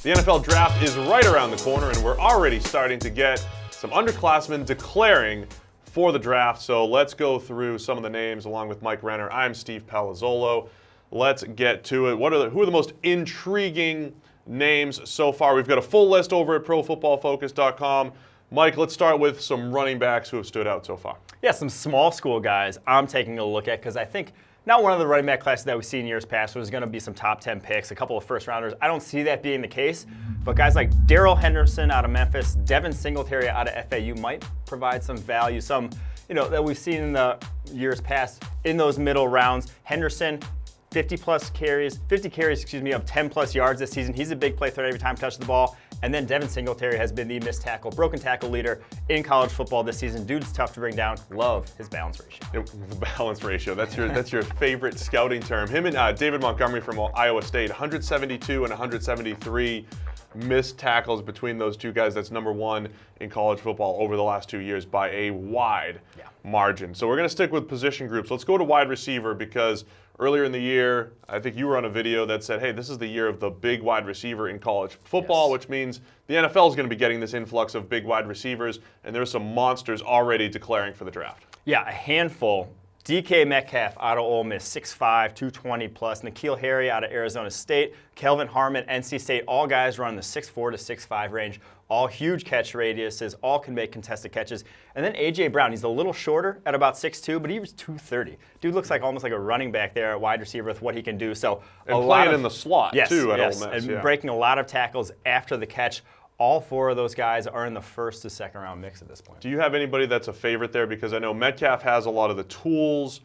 The NFL draft is right around the corner, and we're already starting to get some underclassmen declaring for the draft. So let's go through some of the names along with Mike Renner. I'm Steve Palazzolo. Let's get to it. Who are the most intriguing names so far? We've got a full list over at ProFootballFocus.com. Mike, let's start with some running backs who have stood out so far. Yeah, some small school guys I'm taking a look at because I think not one of the running back classes that we've seen in years past was going to be some top 10 picks, a couple of first rounders. I don't see that being the case, but guys like Darrell Henderson out of Memphis, Devin Singletary out of FAU might provide some value, some that we've seen in the years past in those middle rounds. Henderson, 50 carries of 10 plus yards this season. He's a big play threat every time he touches the ball. And then Devin Singletary has been the missed tackle, broken tackle leader in college football this season. Dude's tough to bring down. Love his balance ratio. The balance ratio, that's your favorite scouting term. Him and David Montgomery from Iowa State, 172 and 173 missed tackles between those two guys. That's number one in college football over the last 2 years by a wide margin. So we're going to stick with position groups. Let's go to wide receiver because earlier in the year, I think you were on a video that said, hey, this is the year of the big wide receiver in college football, which means the NFL is going to be getting this influx of big wide receivers, and there's some monsters already declaring for the draft. Yeah, a handful. DK Metcalf out of Ole Miss, 6'5", 220 plus. N'Keal Harry out of Arizona State. Kelvin Harmon, NC State. All guys run the 6'4" to 6'5" range. All huge catch radiuses. All can make contested catches. And then A.J. Brown. He's a little shorter at about 6'2", but he was 230. Dude looks like almost like a running back there at wide receiver with what he can do. So and playing in the slot, too, at Ole Miss. And breaking a lot of tackles after the catch. All four of those guys are in the first to second round mix at this point. Do you have anybody that's a favorite there? Because I know Metcalf has a lot of the tools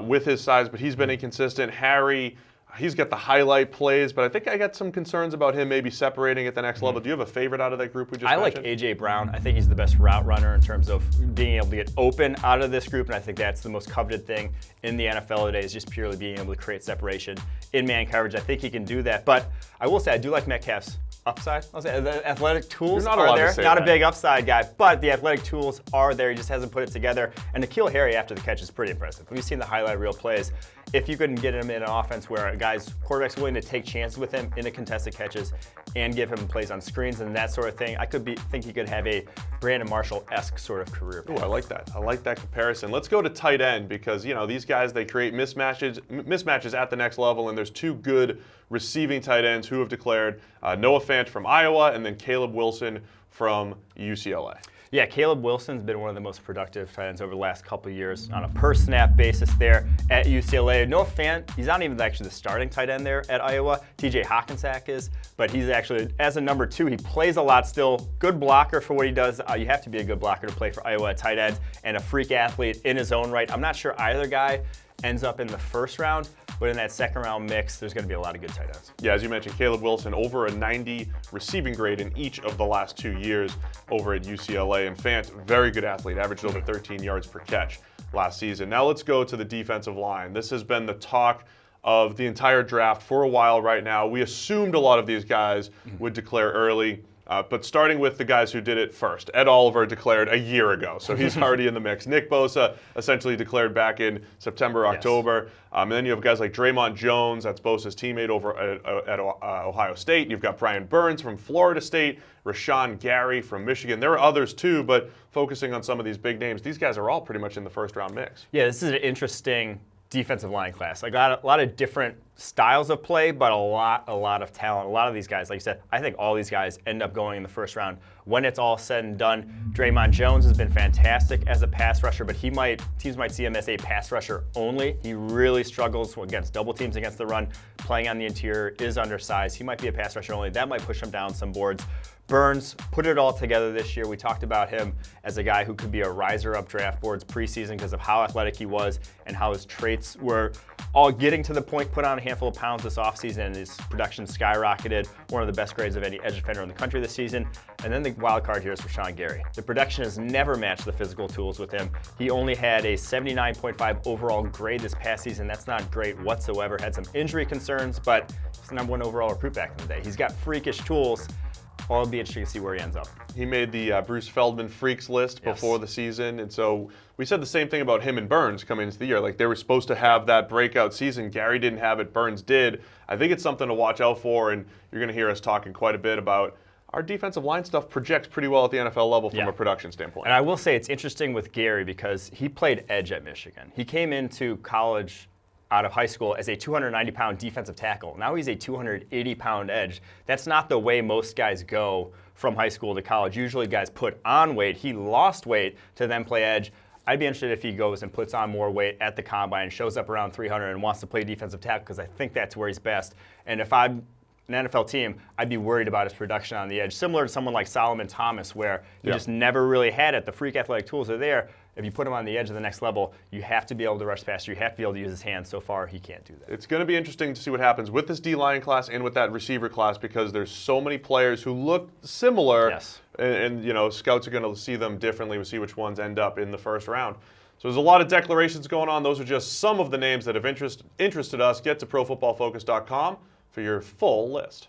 with his size, but he's been inconsistent. Harry, he's got the highlight plays, but I think I got some concerns about him maybe separating at the next level. Do you have a favorite out of that group we just mentioned? I like A.J. Brown. I think he's the best route runner in terms of being able to get open out of this group, and I think that's the most coveted thing in the NFL today is just purely being able to create separation in man coverage. I think he can do that, but I will say I do like Metcalf's upside. I'll say the athletic tools are there. Not a big upside guy, but the athletic tools are there. He just hasn't put it together. And N'Keal Harry after the catch is pretty impressive. We've seen the highlight reel plays. If you couldn't get him in an offense where a quarterback's willing to take chances with him in the contested catches and give him plays on screens and that sort of thing, I think he could have a Brandon Marshall-esque sort of career. Ooh, I like that. I like that comparison. Let's go to tight end because these guys, they create mismatches at the next level, and there's two good receiving tight ends who have declared. Noah Fant from Iowa and then Caleb Wilson from UCLA. Yeah, Caleb Wilson's been one of the most productive tight ends over the last couple of years on a per-snap basis there at UCLA. Noah Fant, he's not even actually the starting tight end there at Iowa. TJ Hockensack is, but he's actually, as a number two, he plays a lot still. Good blocker for what he does. You have to be a good blocker to play for Iowa at tight end and a freak athlete in his own right. I'm not sure either guy ends up in the first round, but in that second round mix, there's going to be a lot of good tight ends. Yeah, as you mentioned, Caleb Wilson over a 90 receiving grade in each of the last 2 years over at UCLA. And Fant, very good athlete, averaged over 13 yards per catch last season. Now let's go to the defensive line. This has been the talk of the entire draft for a while right now. We assumed a lot of these guys would declare early. But starting with the guys who did it first, Ed Oliver declared a year ago, so he's already in the mix. Nick Bosa essentially declared back in September, October. And then you have guys like Draymond Jones, that's Bosa's teammate over at Ohio State. You've got Brian Burns from Florida State, Rashawn Gary from Michigan. There are others too, but focusing on some of these big names, these guys are all pretty much in the first round mix. Yeah, this is an interesting defensive line class. Like a lot of different styles of play, but a lot of talent. A lot of these guys, like you said, I think all these guys end up going in the first round. When it's all said and done, Draymond Jones has been fantastic as a pass rusher, but teams might see him as a pass rusher only. He really struggles against double teams against the run, playing on the interior, is undersized. He might be a pass rusher only. That might push him down some boards. Burns put it all together this year. We talked about him as a guy who could be a riser up draft boards preseason because of how athletic he was and how his traits were all getting to the point, put on a handful of pounds this offseason, and his production skyrocketed. One of the best grades of any edge defender in the country this season. And then the wild card here is Rashawn Gary. The production has never matched the physical tools with him. He only had a 79.5 overall grade this past season. That's not great whatsoever. Had some injury concerns, but he's the #1 overall recruit back in the day. He's got freakish tools. Well, it'll be interesting to see where he ends up. He made the Bruce Feldman freaks list before the season, and so we said the same thing about him and Burns coming into the year. Like, they were supposed to have that breakout season. Gary didn't have it. Burns did. I think it's something to watch out for, and you're going to hear us talking quite a bit about our defensive line stuff projects pretty well at the NFL level from a production standpoint. And I will say it's interesting with Gary because he played edge at Michigan. He came into college out of high school as a 290-pound defensive tackle. Now he's a 280-pound edge. That's not the way most guys go from high school to college. Usually guys put on weight. He lost weight to then play edge. I'd be interested if he goes and puts on more weight at the combine, shows up around 300 and wants to play defensive tackle because I think that's where he's best. And if I'm an NFL team, I'd be worried about his production on the edge, similar to someone like Solomon Thomas, where he just never really had it. The freak athletic tools are there. If you put him on the edge of the next level, you have to be able to rush faster. You have to be able to use his hands. So far, he can't do that. It's going to be interesting to see what happens with this D-line class and with that receiver class because there's so many players who look similar. Yes. And you know, scouts are going to see them differently. We'll see which ones end up in the first round. So there's a lot of declarations going on. Those are just some of the names that have interested us. Get to ProFootballFocus.com for your full list.